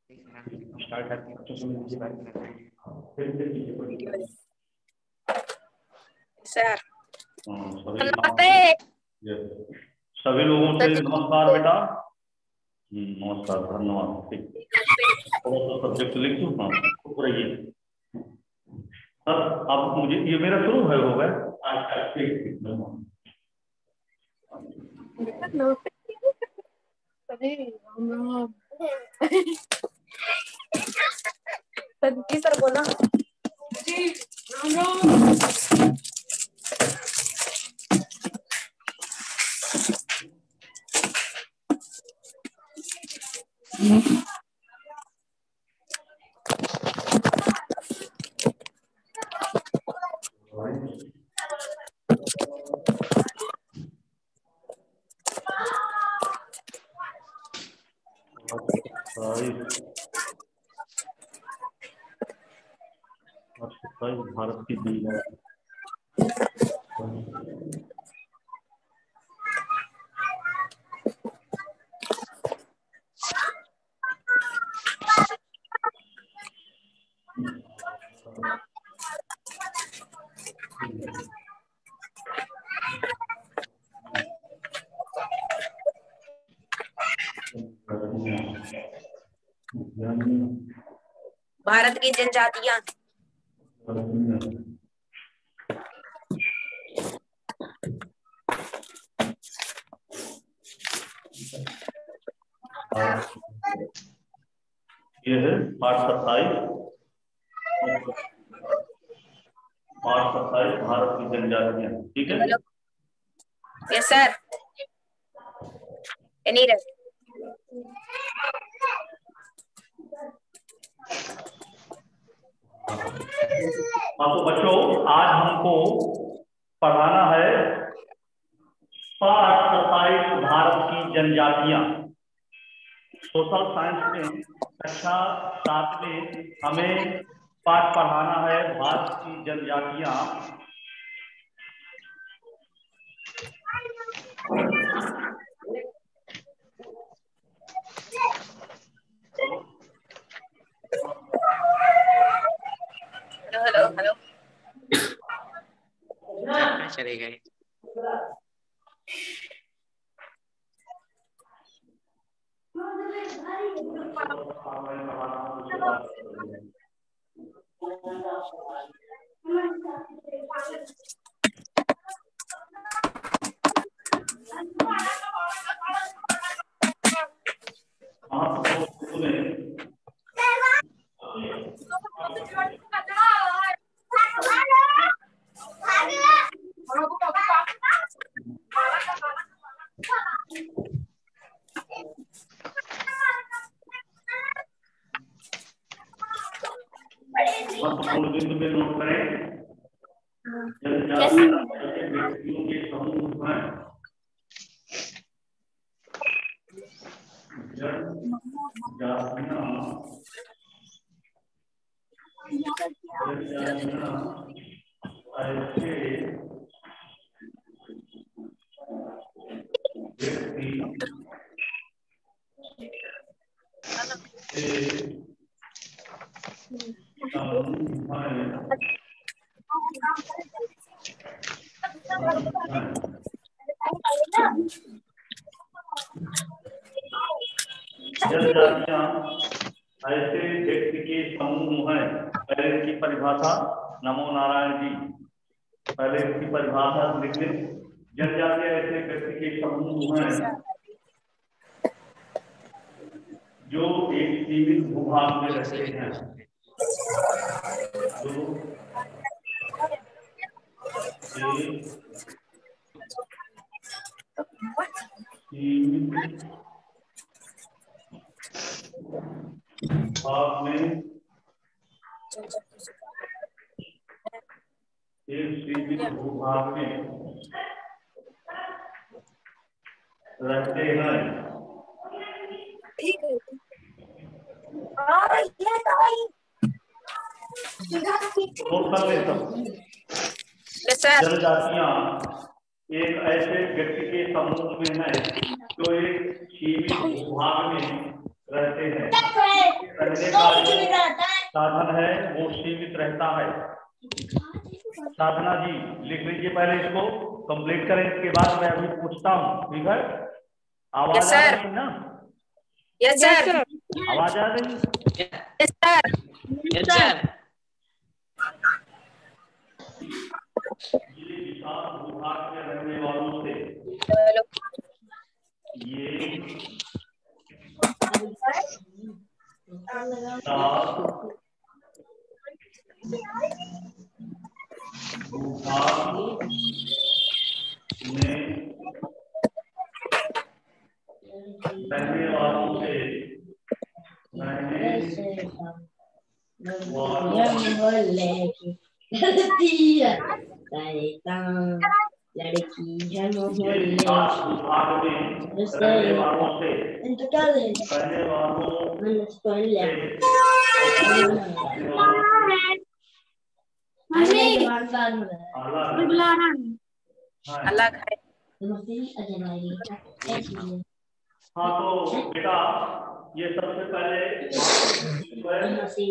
Start करते हैं। Sir सभी लोगों से नमस्कार बेटा। नमस्कार, धन्यवाद। ठीक, थोड़ा सा सब्जेक्ट लिख दूँ। हाँ, चुप रहिए सर। अब मुझे ये मेरा शुरू है हो गया। अच्छा, ठीक। सर बोला जी। राम राम। भारत की दुनिया भारत की जनजातियां। ये है पाठ 27। पाठ 27 भारत की जनजातियां। ठीक है। Yes sir. एनी रहे। हाँ तो बच्चों, आज हमको पढ़ाना है पाठ 27 भारत की जनजातियां। सोशल साइंस में कक्षा 7 में हमें पाठ पढ़ाना है भारत की जनजातियां। Hello hello hello. चले गए। महत्वपूर्ण बिंदु पे नोट करें। जनजातियां ऐसे व्यक्तियों के समूह हैं। जनजातियां ऐसे व्यक्ति के समूह हैं। पहले इसकी परिभाषा नमो नारायण जी, पहले इसकी परिभाषा लिख लें। जनजातियां ऐसे व्यक्ति के समूह हैं जो एक सीमित भूभाग में रहते हैं। जो भाग में एक सीमित भूभाग में रहते हैं। ठीक है। जनजातियां एक ऐसे व्यक्ति के समूह में है जो एक सीमित भूभाग में रहते हैं। साधन है वो सीमित रहता है। साधना जी लिख लीजिए, पहले इसको कंप्लीट करें, इसके बाद मैं अभी पूछता हूँ, ठीक है? आवाज आ रही है ना? Yes sir. आवाज आ रही है? Yes sir. Yes sir. ये विशाल भूभाग में रहने वालों से ये भूभाग में रहने वालों से लड़की विभाग में रहने वालों से रहने अलग है। हाँ, तो बेटा ये सबसे पहले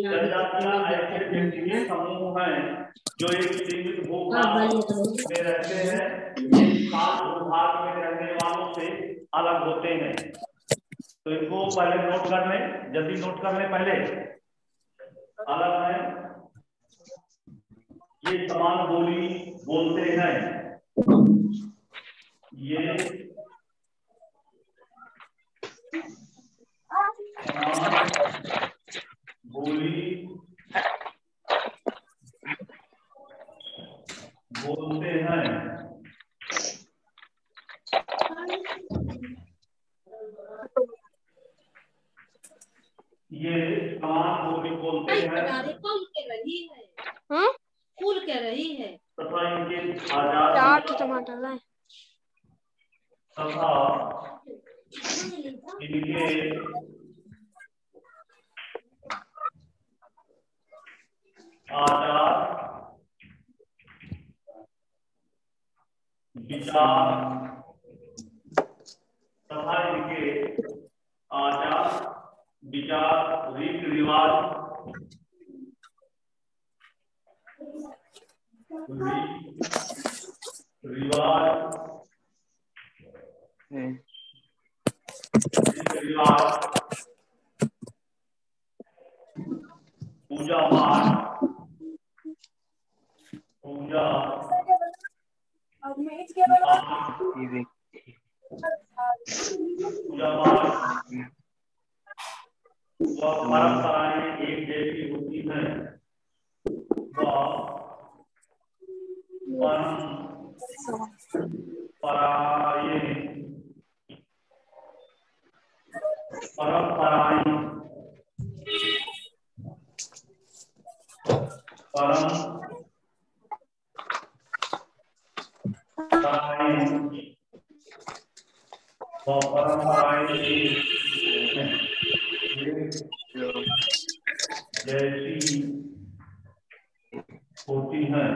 जनजातियां ऐसे व्यक्ति समूह हैं जो एक सीमित भूभाग में रहते हैं, विशाल भूभाग में रहने वालों से अलग होते हैं। तो इनको पहले नोट कर लें, जल्दी नोट कर लें पहले। अलग है, ये समान बोली बोलते हैं, ये बोली बोलते हैं, ये समान बोली बोलते हैं फूल के रही है तथा इनके आजाद टमाटर है तथा इनके आचार विचार तथा इनके आचार विचार रीति रिवाज पूजा पाठ परंपराएं एक जैसी होती हैं, जैसी होती हैं।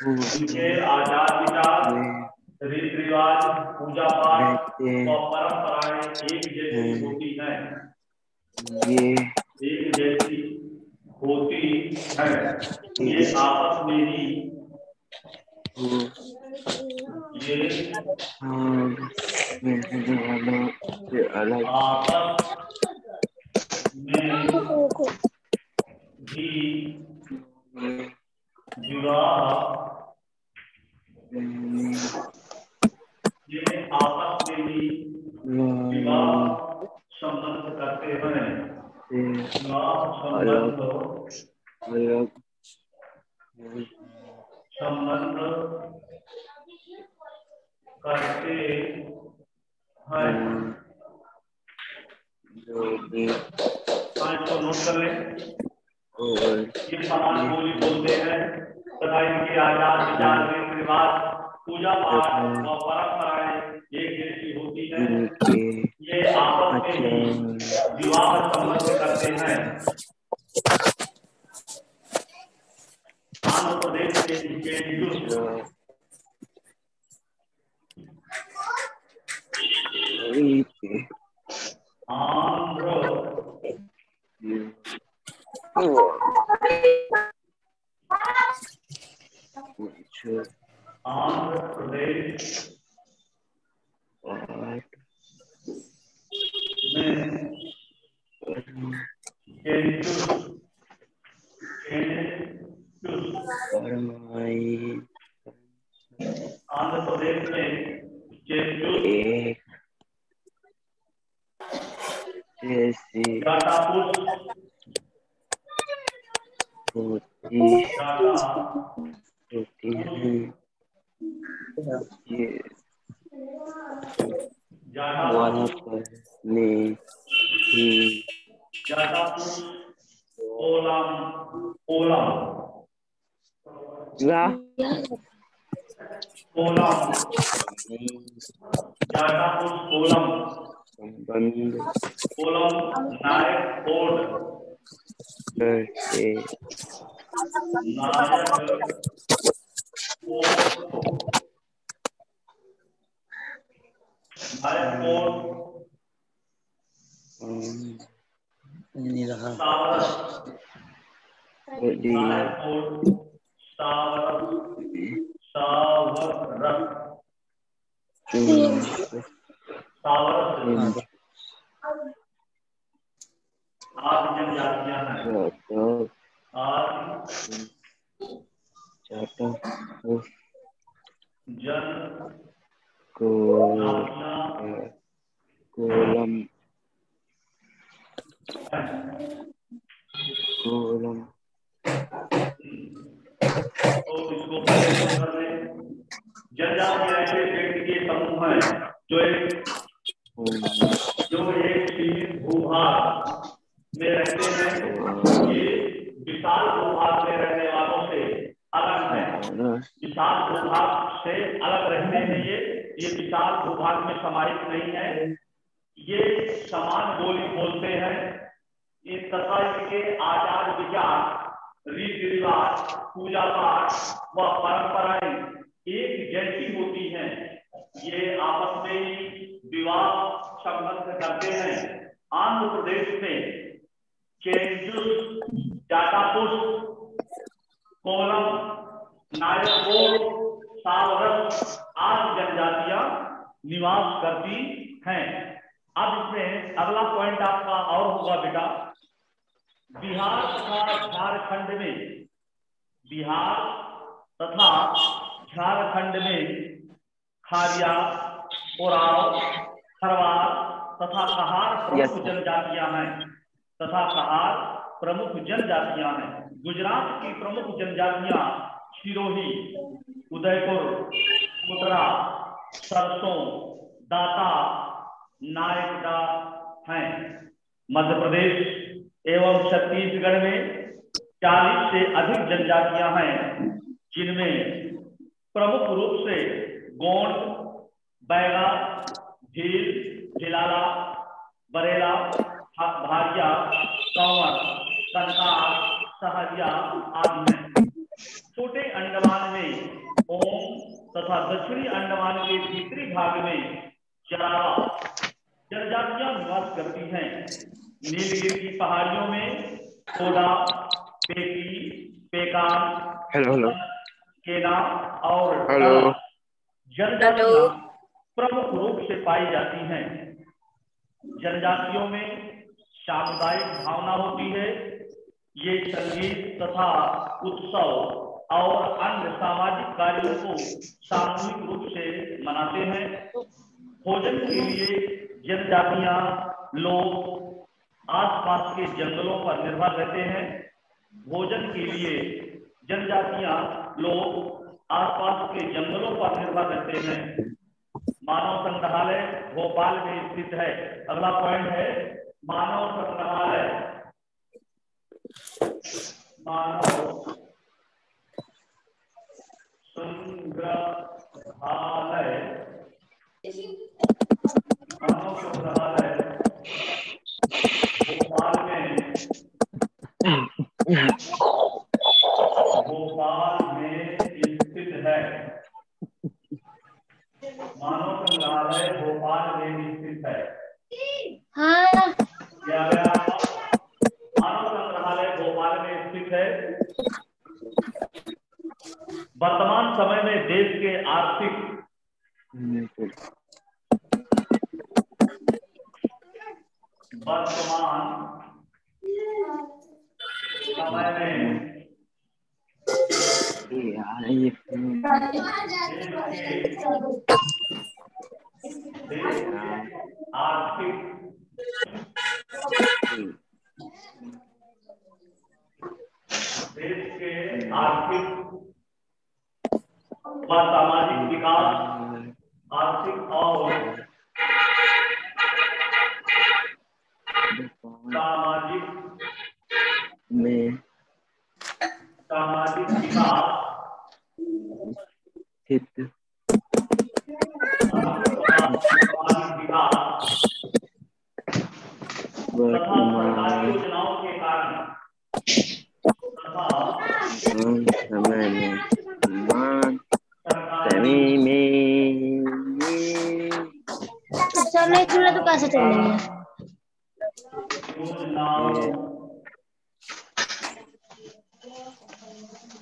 इनके आचार विचार रीति रिवाज पूजा पाठ और परंपराएं एक जैसी होती हैं, एक जैसी होती है। ये आपस में ही ये आपस में भी विवाह ये आपस में ही विवाह संबंध करते हैं, विवाह संबंध करते हैं। इसको नोट कर लें। ये समान बोली बोलते हैं तथा इनके आचार विचार रीति रिवाज पूजा पाठ और परंपराएं एक जैसी होती है। ये आपस में ही विवाह संबंध करते हैं। आंध्र प्रदेश के आंध्र प्रदेश में आंध्र प्रदेश में जनजातियां ऐसे व्यक्ति के समूह हैं जो एक सीमित भूभाग में रहते हैं। ये विशाल भूभाग में रहने वालों से अलग है। विशाल भूभाग से अलग रहते हैं। ये विशाल भूभाग में समाहित नहीं है। ये समान बोली बोलते हैं। ये तथा इनके आचार विचार, रीति रिवाज, पूजा पाठ व परंपराएं एक जैसी होती हैं। ये आपस में विवाह संबंध करते हैं। आंध्र प्रदेश में चेंजुस, जाटापुस, कोलम, नायकोर, सावरस आदि जनजातियां निवास करती हैं। अब इसमें अगला पॉइंट आपका और होगा बेटा, बिहार तथा झारखंड में, बिहार तथा झारखंड में खारिया, ओराव, खरवार तथा कहार प्रमुख जनजातियां हैं। गुजरात की प्रमुख जनजातियां सिरोही, उदयपुर, कोटरा, सरसों, दाता, नायकदा हैं। मध्य प्रदेश एवं छत्तीसगढ़ में 40 से अधिक जनजातियां हैं, जिनमें प्रमुख रूप से गोंड, बैगा, झील, झिलाला, बरेला, भारिया, कंवर, कनकार, सहरिया आदि हैं। छोटे अंडमान में ओम तथा दक्षिणी अंडमान के भीतरी भाग में जरावा जनजातियां निवास करती हैं। नीलगिरी की पहाड़ियों में कोडा, पेकी, पेकान, केना और जनजातियां प्रमुख रूप से पाई जाती हैं। जनजातियों में सामुदायिक भावना होती है। ये संगीत तथा उत्सव और अन्य सामाजिक कार्यों को सामूहिक रूप से मनाते हैं। भोजन के लिए जनजातियां लोग आसपास के जंगलों पर निर्भर रहते हैं। भोजन के लिए जनजातियां लोग आसपास के जंगलों पर निर्भर रहते हैं। मानव संग्रहालय भोपाल में स्थित है। अगला पॉइंट है मानव संग्रहालय। मानव संग्रहालय, मानव संग्रहालय भोपाल में स्थित है। मानव संग्रहालय भोपाल में स्थित है। हाँ क्या गया आपका? मानव संग्रहालय भोपाल में स्थित है। वर्तमान समय में देश के आर्थिक समय में आर्थिक देश के आर्थिक व सामाजिक विकास, आर्थिक और सामाजिक विकास तथा सरकारी योजनाओं के कारण सर नहीं खुला तो कैसे चलेंगे? योजनाओं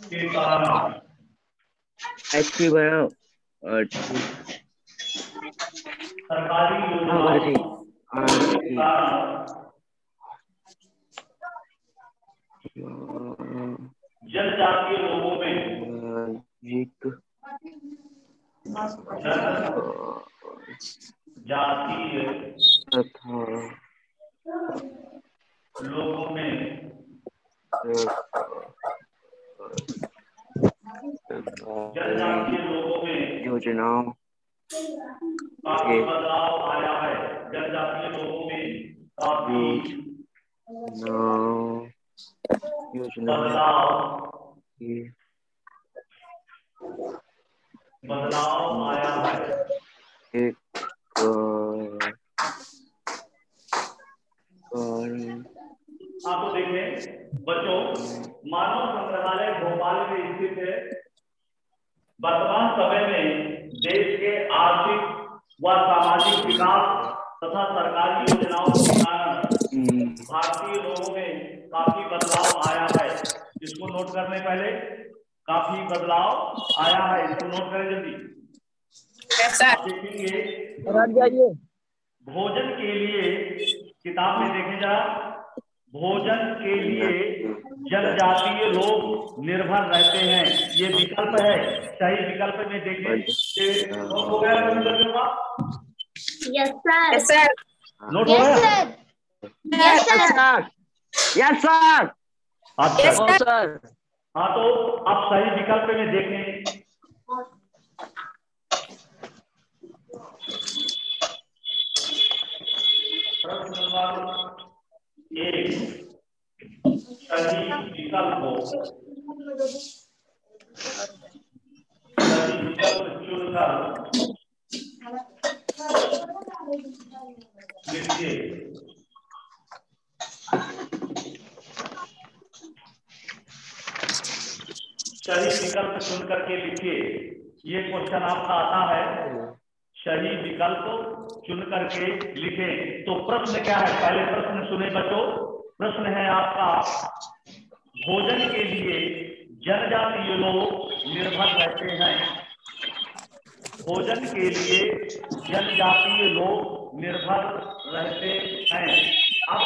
के कारण एचपी बनाओ और सरकारी योजनाओं के कारण जनजातीय लोगों में जातीय लोगों में जनजातीय लोगों में योजनाओं काफी बदलाव आया है। जनजातीय लोगों में काफी बदलाव आया है। हाँ तो देखें बच्चों, मानव संग्रहालय भोपाल में स्थित है। वर्तमान समय में देश के आर्थिक व सामाजिक विकास तथा सरकारी योजनाओं के कारण भारतीय लोगों में काफी बदलाव आया है। इसको नोट करने पहले, काफी बदलाव आया है, इसको नोट करें जल्दी। देखेंगे भोजन के लिए, किताब में देखें जरा, भोजन के लिए जनजातीय लोग निर्भर रहते हैं। ये विकल्प है, सही विकल्प में देखें नोट हो गया सभी बच्चों का? Yes sir. नोट हो गया? Yes sir. Yes sir. अच्छा सर। हाँ तो आप सही विकल्प में देखें। प्रश्न नंबर 1 सही विकल्प चुनकर लिखिए। सही विकल्प चुन करके लिखिए। ये क्वेश्चन आपका आता है, सही विकल्प चुन करके लिखें। तो प्रश्न क्या है, पहले प्रश्न सुने बच्चों। प्रश्न है आपका, भोजन के लिए जनजातीय लोग निर्भर रहते हैं। भोजन के लिए जनजातीय लोग निर्भर रहते हैं। अब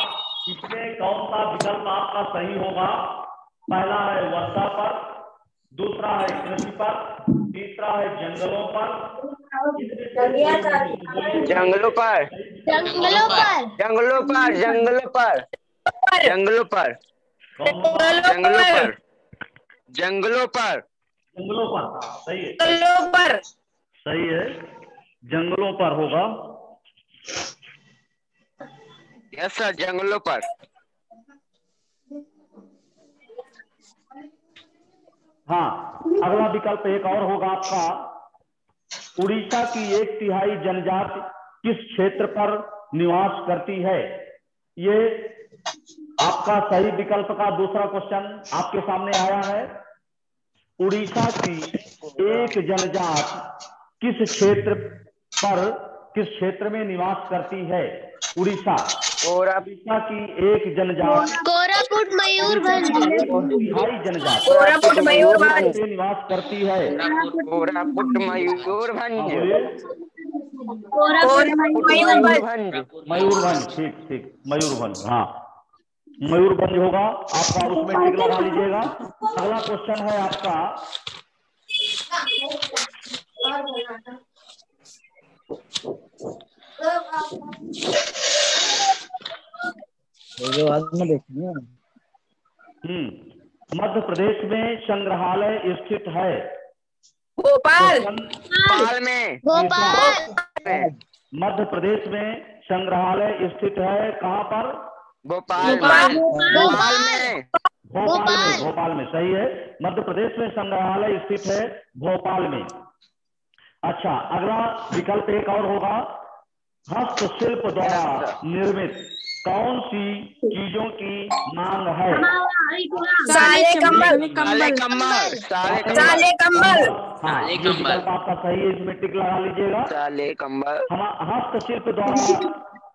इसमें कौन सा विकल्प आपका सही होगा? पहला है वर्षा पर, दूसरा है कृषि पर, तीसरा है जंगलों पर। जंगलों पर, जंगलों पर, जंगलों पर, जंगलों पर, जंगलों पर, जंगलों पर, जंगलों पर, जंगलों पर। सही है, जंगलों पर, सही है, जंगलों पर होगा। यस सर, जंगलों पर। हाँ, अगला विकल्प एक और होगा आपका, उड़ीसा की 1/3 जनजाति किस क्षेत्र पर निवास करती है? ये आपका सही विकल्प का दूसरा क्वेश्चन आपके सामने आया है। उड़ीसा की एक जनजाति किस क्षेत्र पर किस क्षेत्र में निवास करती है? उड़ीसा। उड़ीसा की एक जनजाति कोरापुट मयूरभंज। तिहाई जनजाति कोरापुट मयूरभंज। से निवास करती है। कोरापुट मयूरभंज। हाँ, बोलिए। कोरापुट मयूरभंज। मयूरभंज, ठीक ठीक, मयूरभंज, हाँ मयूरभंज होगा आपका, उसमें टिक लगा लीजिएगा। अगला क्वेश्चन है आपका, मध्य प्रदेश में संग्रहालय स्थित है? भोपाल। भोपाल में। भोपाल। मध्य प्रदेश में संग्रहालय स्थित है कहाँ पर? भोपाल भोपाल। भोपाल में। भोपाल में सही है। मध्य प्रदेश में संग्रहालय स्थित है भोपाल में। अच्छा, अगला विकल्प एक और होगा, हस्तशिल्प द्वारा निर्मित कौन सी चीजों की मांग है? साले कम्बल। साले कम्बल। साले कम्बल। हाँ, ये विकल्प आपका सही है, इसमें टिक लगा लीजिएगा। साले कम्बल। हस्तशिल्प द्वारा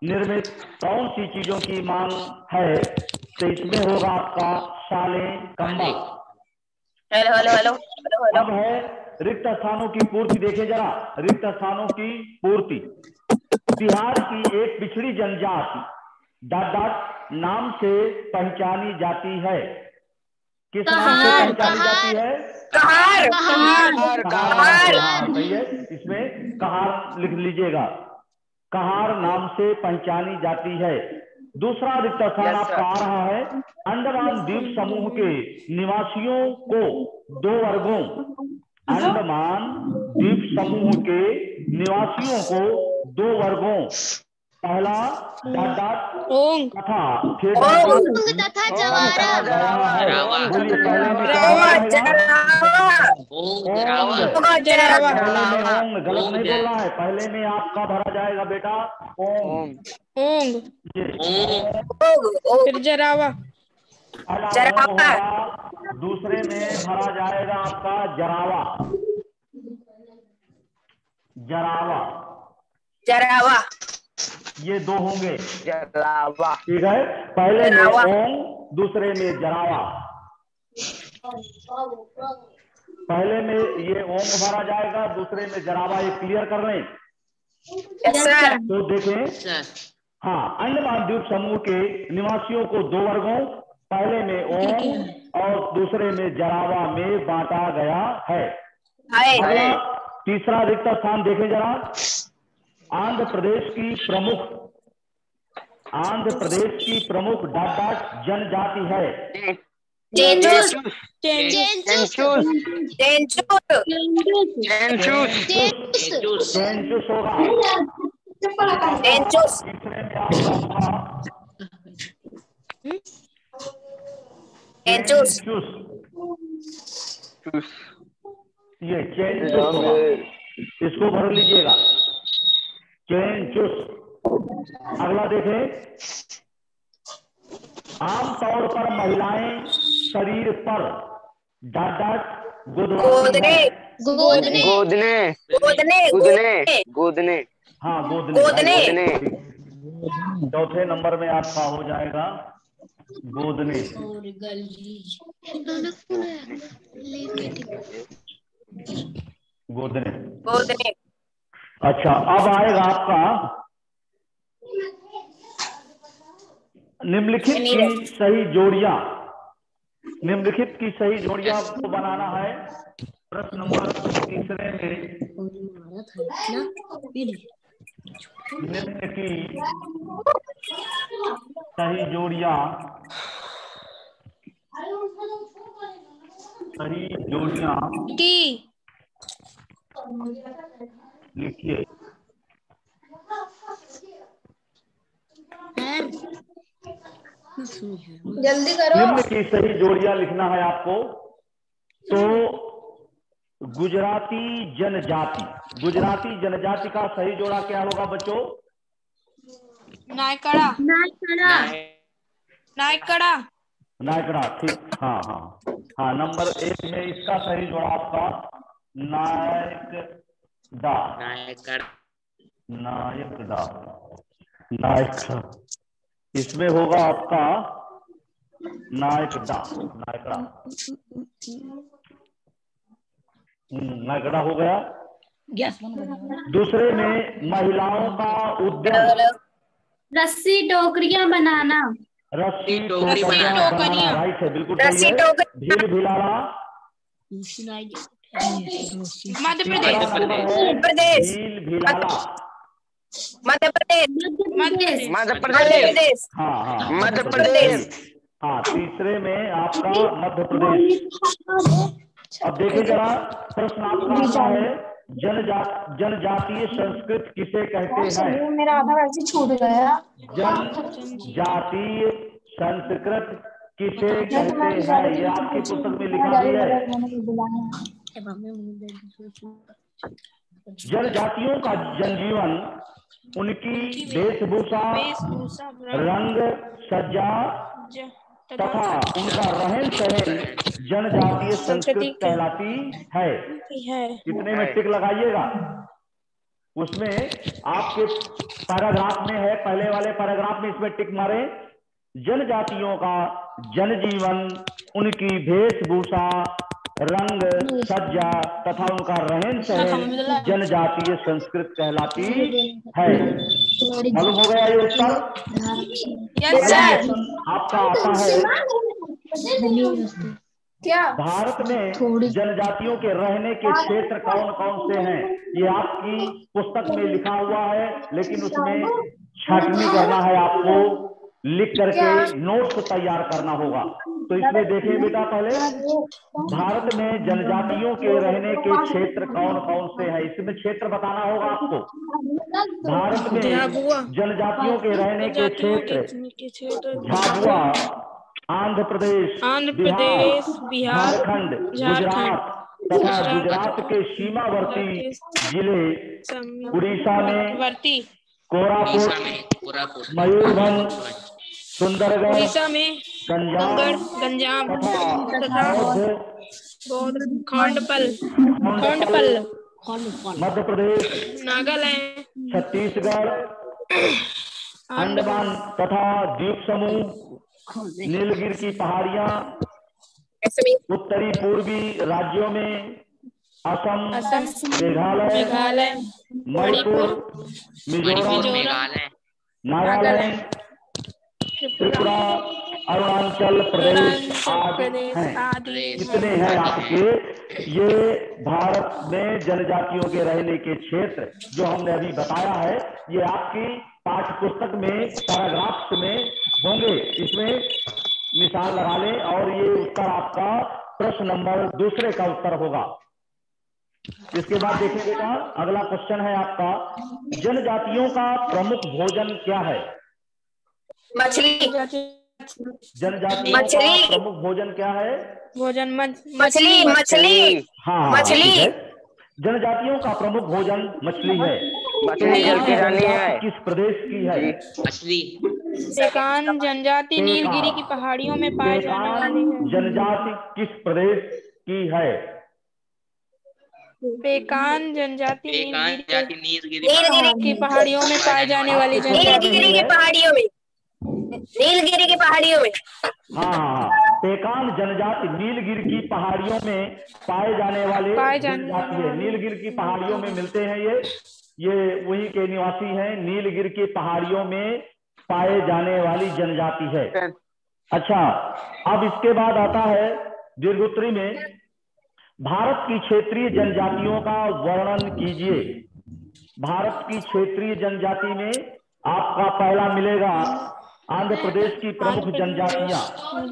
निर्मित कौन सी चीजों की मांग है? तो इसमें होगा आपका साले कम्बल। Hello hello hello hello hello. अब है रिक्त स्थानों की पूर्ति। देखे जरा, रिक्त स्थानों की पूर्ति। बिहार की एक पिछड़ी जनजाति डॉट नाम से पहचानी जाती है? किस नाम से पहचानी जाती है? कहार। कहार। हाँ सही है, इसमें कहार लिख लीजिएगा। कहार नाम से पहचानी जाती है। दूसरा रिक्त स्थान आपका आ रहा है, अंडमान द्वीप समूह के निवासियों को दो वर्गों, अंडमान द्वीप समूह के निवासियों को दो वर्गों, पहला ओंग तथा तथा जवारा। बोलिए, पहले में गलत नहीं बोलना है, पहले में आपका भरा जाएगा बेटा ओंग। फिर जरावा। दूसरे में भरा जाएगा आपका जरावा। जरावा जरावा। ये दो होंगे, जरावा। ठीक है। पहले में ओंग, दूसरे में जरावा। पहले में ये ओंग भरा जाएगा, दूसरे में जरावा। ये क्लियर कर लें। तो देखें, हाँ, अंडमान द्वीप समूह के निवासियों को दो वर्गों, पहले में ओंग और दूसरे में जरावा में बांटा गया है। अगला तीसरा रिक्त स्थान देखें जरा, आंध्र प्रदेश की प्रमुख डॉट जनजाति है? चेंचूस। चेंचूस होगा। चेंचूस। ये चेंचूस होगा, इसको भर लीजिएगा, चेंचूस। अगला देखें, आमतौर पर महिलाएं शरीर पर गोदने। हाँ, गोदने। चौथे नंबर में आपका हो जाएगा गोदने। गोदने। अच्छा, अब आएगा आपका निम्नलिखित की सही जोड़ियां। निम्नलिखित की सही जोड़ियां आपको बनाना है। प्रश्न नंबर तीसरे में निम्न की सही जोड़ियां लिखिए। जल्दी करो। निम्न की सही जोड़ियां लिखना है आपको। तो गुजराती जनजाति का सही जोड़ा क्या होगा बच्चों? नायकड़ा। ठीक। हाँ, नंबर 1 में इसका सही जोड़ा आपका नायकड़ा। नायकडा, नायकडा, इसमें होगा आपका नायकडा, नायकडा, नायकडा हो गया। दूसरे में महिलाओं का उद्यम, रस्सी टोकरियां बनाना, रस्सी टोकरियां बनाना, राइट है, बिल्कुल सही है। भील भिलाला, मध्य प्रदेश, भील भिलाला, मध्य प्रदेश, मध्य प्रदेश, हाँ हाँ मध्य प्रदेश। हाँ, तीसरे में आपका मध्य प्रदेश। अब देखिए जरा, प्रश्न आपका आता है, जनजातीय संस्कृत किसे कहते हैं? मेरा आधा वैसे छूट गया। जनजातीय संस्कृत किसे कहते हैं? ये आपकी पुस्तक में लिखा भी है। जनजातियों का जनजीवन, उनकी वेशभूषा, रंग सज्जा तथा उनका रहन सहन जनजातीय संस्कृति कहलाती है। कितने में टिक लगाइएगा? उसमें आपके पैराग्राफ में है, पहले वाले पैराग्राफ में इसमें टिक मारे। जनजातियों का जनजीवन, उनकी वेशभूषा, रंग सज्जा तथा उनका रहन सहन जनजातीय संस्कृत कहलाती है। मालूम हो गया ये उत्तर? आपका आता है, क्या भारत में जनजातियों के रहने के क्षेत्र कौन कौन से हैं? ये आपकी पुस्तक में लिखा हुआ है, लेकिन उसमें छाटनी करना है, आपको लिख करके नोट्स तैयार करना होगा। तो इसमें देखिए बेटा, पहले भारत में जनजातियों के रहने के क्षेत्र कौन कौन से हैं, इसमें क्षेत्र बताना होगा आपको। भारत में जनजातियों के रहने के क्षेत्र, झाबुआ, आंध्र प्रदेश, बिहार, झारखंड, गुजरात तथा गुजरात के सीमावर्ती जिले, उड़ीसा में कोरापुट, मयूरभंज, सुंदरगढ़, गंजाम तथा खांडपल, मध्य प्रदेश, नागालैंड, छत्तीसगढ़, अंडमान तथा द्वीप समूह, नीलगिरी की पहाड़ियां, उत्तरी पूर्वी राज्यों में असम, मेघालय, मणिपुर, मिजोरम, नागालैंड, त्रिपुरा, अरुणाचल प्रदेश आदि हैं। कितने हैं आपके? ये भारत में जनजातियों के रहने के क्षेत्र जो हमने अभी बताया है, ये आपकी पाठ्य पुस्तक में पैराग्राफ्स में होंगे, इसमें निशान लगा लें। और ये उत्तर आपका प्रश्न नंबर दूसरे का उत्तर होगा। इसके बाद देखिए बेटा, अगला क्वेश्चन है आपका, जनजातियों का प्रमुख भोजन क्या है? मछली, जनजातियों का प्रमुख भोजन क्या है? मछली, हाँ, मछली। जनजातियों का प्रमुख भोजन मछली है। मछली जल की रानी है। किस प्रदेश की है? मछली। पेकान जनजाति नीलगिरी की पहाड़ियों में पाए जाने वाली है। जनजाति किस प्रदेश की है? पेकान जनजाति नीलगिरी की पहाड़ियों में पाए जाने वाली जनजाति। नीलगिरी की पहाड़ियों में, नीलगिरी की पहाड़ियों में। हाँ, पेकान जनजाति नीलगिरी की पहाड़ियों में पाए जाने वाले जनजाति है। नीलगिरी की पहाड़ियों में मिलते हैं ये वही के निवासी हैं। नीलगिरी की पहाड़ियों में पाए जाने वाली जनजाति है। अच्छा, अब इसके बाद आता है दीर्घोत्तरी में, भारत की क्षेत्रीय जनजातियों का वर्णन कीजिए। भारत की क्षेत्रीय जनजाति में आपका पहला मिलेगा आंध्र प्रदेश की प्रमुख जनजातियां।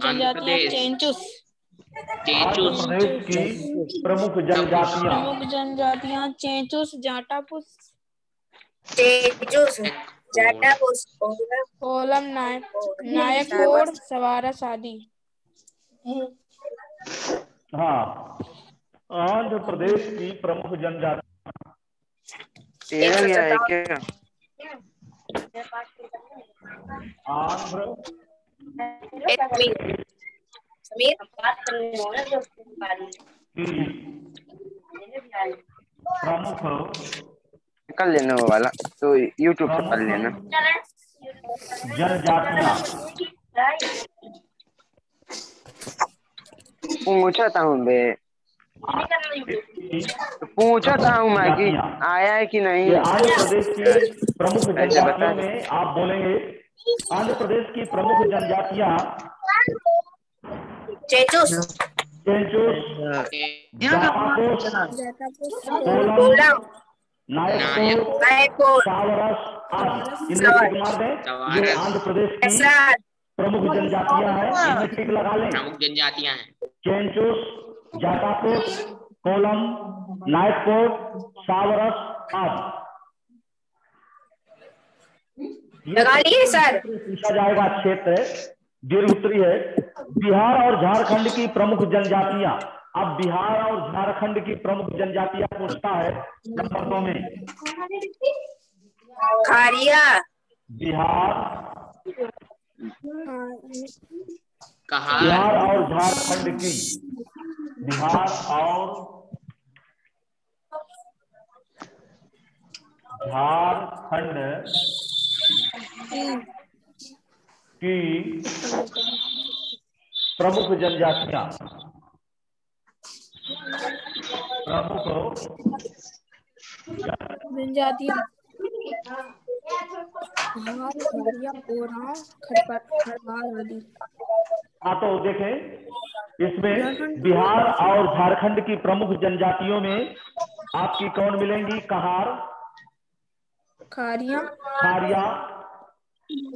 आंध्र प्रदेश चेंचुस, आंध्र प्रदेश की प्रमुख जनजातियां चेंचुस, जाटापुस, कोलम, नायक, सवारस आदि। हाँ, आंध्र प्रदेश की प्रमुख जनजाति। आंध्र प्रमुख कर लेना वो वाला, तो यूट्यूब से पढ़ लेना। जनजातियां पूछता हूँ बे, पूछता हूँ मैं कि आया है कि नहीं। ये आंध्र प्रदेश की प्रमुख ऐसे बता जनजातियों दे। में आप बोलेंगे। आंध्र प्रदेश की प्रमुख जनजातियां चेचूस, चेंचूस, जापाकोस, कोलम, कोलम, नायकपुर, नायकपुर, सावरस आदि। इनमें टिक मार दें। ये आंध्र प्रदेश की सर, प्रमुख जनजातियां हैं, इनमें टिक लगा लें। प्रमुख जनजातियां हैं। चेंचूस, जाटापुस, कोलम, नायकपुर, सावरस आदि। लगा लिए सर। पूछा जाएगा क्षेत्र दीर्घ उत्तरी है। बिहार और झारखंड की प्रमुख जनजातियां। अब बिहार और झारखंड की प्रमुख जनजातियां पूछता है नंबर 2 में। खारिया, बिहार कहार, बिहार और झारखंड की, बिहार और झारखंड की प्रमुख जनजातियां। प्रमुख जनजातियां हार, खारिया, ओरांव, खरहार आदि। हाँ, तो देखें इसमें बिहार और झारखंड की प्रमुख जनजातियों में आपकी कौन मिलेंगी? कहार, खारिया, खारिया,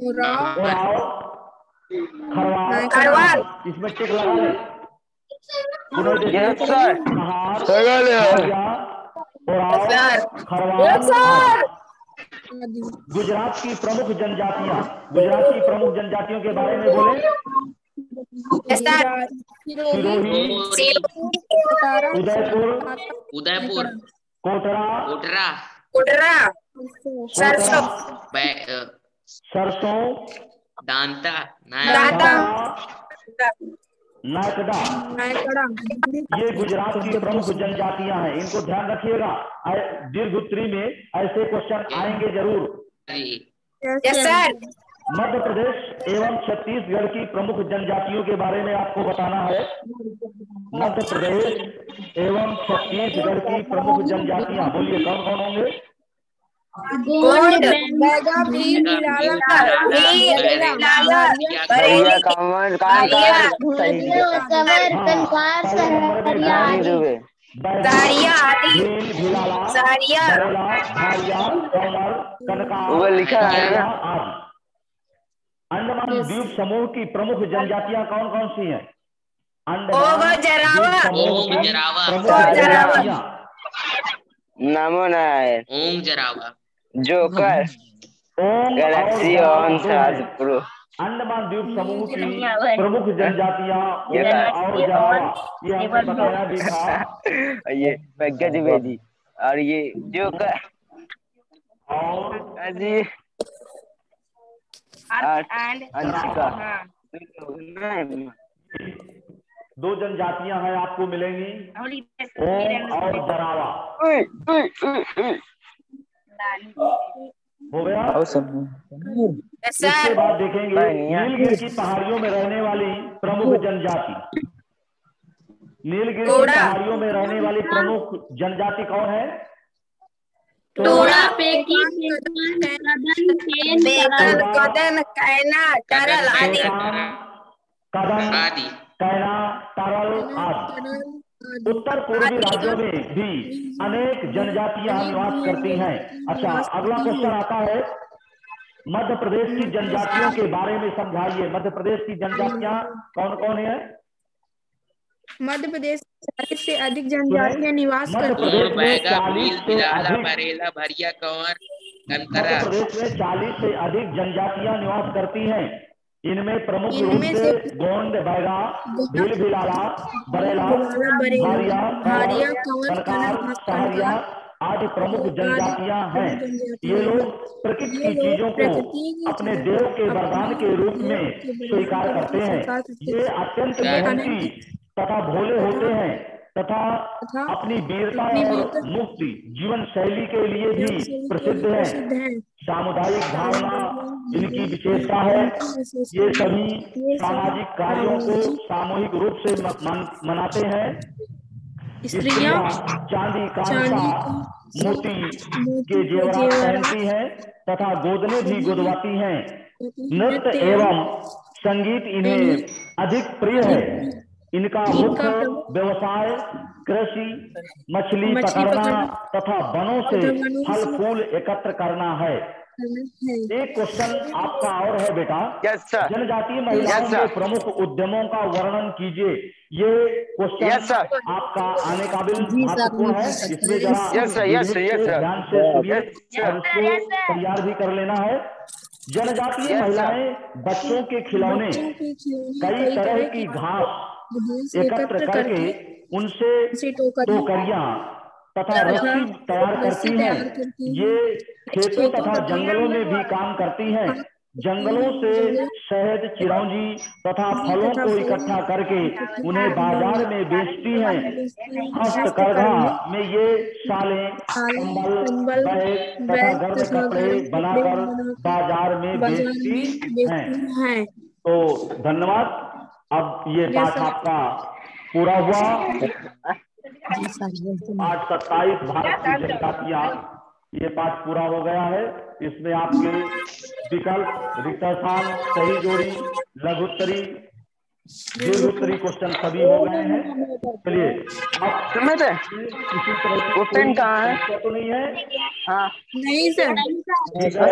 ओरांव, ओराव, खरवार। खरवार, इसमें टिक लगा ले। पुनः यस देखिए, सर, कहार, लगा ले। खारिया, ओराव, सर, खरवार सर, आदि। गुजरात की प्रमुख जनजातियां। गुजरात की प्रमुख जनजातियों के बारे में बोले। सर, सिरोही, सिरोही, कोटारा, उदयपुर, उदयपुर, कोटरा, कोटरा, कुटरा, सरसों, सरसों, दांता, दाता, नाकदा। नायकड़ा। ये गुजरात की प्रमुख जनजातियां हैं, इनको ध्यान रखिएगा। दीर्घ उत्तरी में ऐसे क्वेश्चन आएंगे जरूर। Yes sir. मध्य प्रदेश एवं छत्तीसगढ़ की प्रमुख जनजातियों के बारे में आपको बताना है। मध्य प्रदेश एवं छत्तीसगढ़ की प्रमुख जनजातियां, बोलिए कौन कौन होंगे? गोंड, बैगा, भील, भिलाला, बढ़िया कमर कहाँ बढ़िया। सही सहरिया आदि, भील, भिलाला, सहरिया, बरेला, भारिया, कंवर, कनकार, वो लिखा है ना। आदि। अंडमान द्वीप समूह की प्रमुख जनजातियां कौन कौन सी हैं? अंडमान जरावा, द्वीप समूह की जरावा, प्रमुख जनजातियां। नमो नारायण, ओम जरावा, जोकर, ओम गैलेक्सी और ऑन दो हैं। प्रो। अंडमान द्वीप समूह की प्रमुख जनजातियां ये ओम और जरावा, ये हमने बताया भी था। ये पंकज बेदी और ये जोकर और जी अंशिका। दो जनजातियां हैं आपको मिलेंगी, ओम और जरावा। हो गया। इसके बाद देखेंगे नीलगिरी की पहाड़ियों में रहने वाली प्रमुख जनजाति। नीलगिरी की पहाड़ियों में रहने वाली प्रमुख जनजाति कौन है? टोड़ा, पेकी, कदन, कैना, तरल आदि। कदम, आदि। कैना, तरल आदि। उत्तर पूर्वी राज्यों में भी अनेक जनजातियां निवास करती हैं। अच्छा, अगला क्वेश्चन आता है, मध्य प्रदेश की जनजातियों के बारे में समझाइए। मध्य प्रदेश की जनजातियां कौन कौन है? मध्य प्रदेश 40 से अधिक जनजातियां निवास मध्य करती प्रदेश में बैगा, 40 भील, से भिलाला, अधिक बरेला, भरिया, कंवर, मध्य कंतरा। प्रदेश में 40 से अधिक जनजातियां निवास करती हैं। इनमें प्रमुख रूप इनमें से से गोंड, बैगा, भील, भिलाला, बरेला, भारिया, कंवर, कनकार, सहरिया आदि प्रमुख जनजातियां हैं। ये लोग प्रकृति की चीजों को अपने देव के वरदान के रूप में स्वीकार करते हैं। ये अत्यंत मेहनती तथा भोले होते हैं। तथा अपनी वीरता और मुक्त जीवन शैली के लिए भी प्रसिद्ध है। सामुदायिक भावना इनकी विशेषता है। ये सभी सामाजिक कार्यों को सामूहिक रूप से मनाते हैं। स्त्रियां चांदी कांसा मोती के जेवरात पहनती हैं तथा गोदने भी गुदवाती हैं। नृत्य एवं संगीत इन्हें अधिक प्रिय है। इनका मुख्य व्यवसाय कृषि, मछली पकड़ना तथा वनों से फल फूल एकत्र करना है। एक क्वेश्चन आपका और है बेटा। जनजातीय महिलाओं के प्रमुख उद्यमों का वर्णन कीजिए। ये क्वेश्चन आपका आने काबिल महत्वपूर्ण है। इसमें जरा ध्यान से सुनिए और इसको तैयार भी कर लेना है। जनजातीय महिलाएं बच्चों के खिलौने, कई तरह की घास एकत्र करके उनसे टोकरियां तथा रस्सी तैयार करती हैं। ये खेतों तथा जंगलों में भी काम करती हैं। जंगलों से शहद, चिरौंजी तथा फलों को इकट्ठा करके उन्हें बाजार में बेचती हैं। हस्तकरघा में ये शालें, कंबल, बैग तथा गर्म कपड़े बनाकर बाजार में बेचती हैं। तो धन्यवाद। अब ये पाठ आपका पूरा हुआ। 827 भारत की जनजातियां, ये पाठ पूरा हो गया है। इसमें आपके विकल्प, रिक्त स्थान, सही जोड़ी, लघुत्तरी, दीर्घोत्तरी क्वेश्चन सभी हो गए हैं। चलिए अब किसी तरह क्वेश्चन कहाँ है? तो नहीं है? हाँ नहीं सर। ठीक है,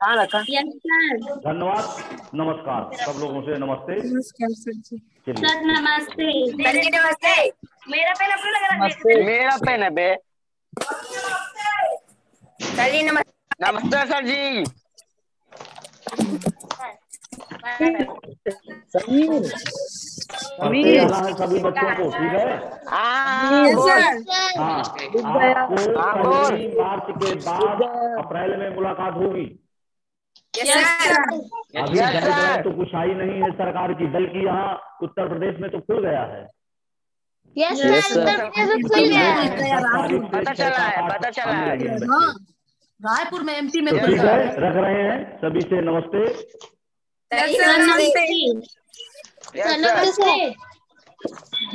कहाँ रखा? धन्यवाद। नमस्कार सब लोगों से नमस्ते। नमस्कार सर जी। चलिए सर नमस्ते। नमस्ते। मेरा पेन अपने लगा रखिए। मेरा पेन है बे। सर जी नमस्ते। नमस्ते सर जी। पढ़ते जाना है सभी बच्चों को, ठीक है? हाँ, आपको पहली मार्च के बाद अप्रैल में मुलाकात होगी। अभी गाइडलाइन तो कुछ आई नहीं है सरकार की, बल्कि यहाँ उत्तर प्रदेश में तो खुल गया है। पता चला है। रायपुर में MP में ठीक है, रख रहे हैं। सभी से नमस्ते।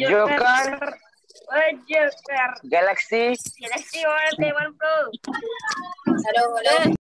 जोकर गैलेक्सी और 7 प्रो। हेलो।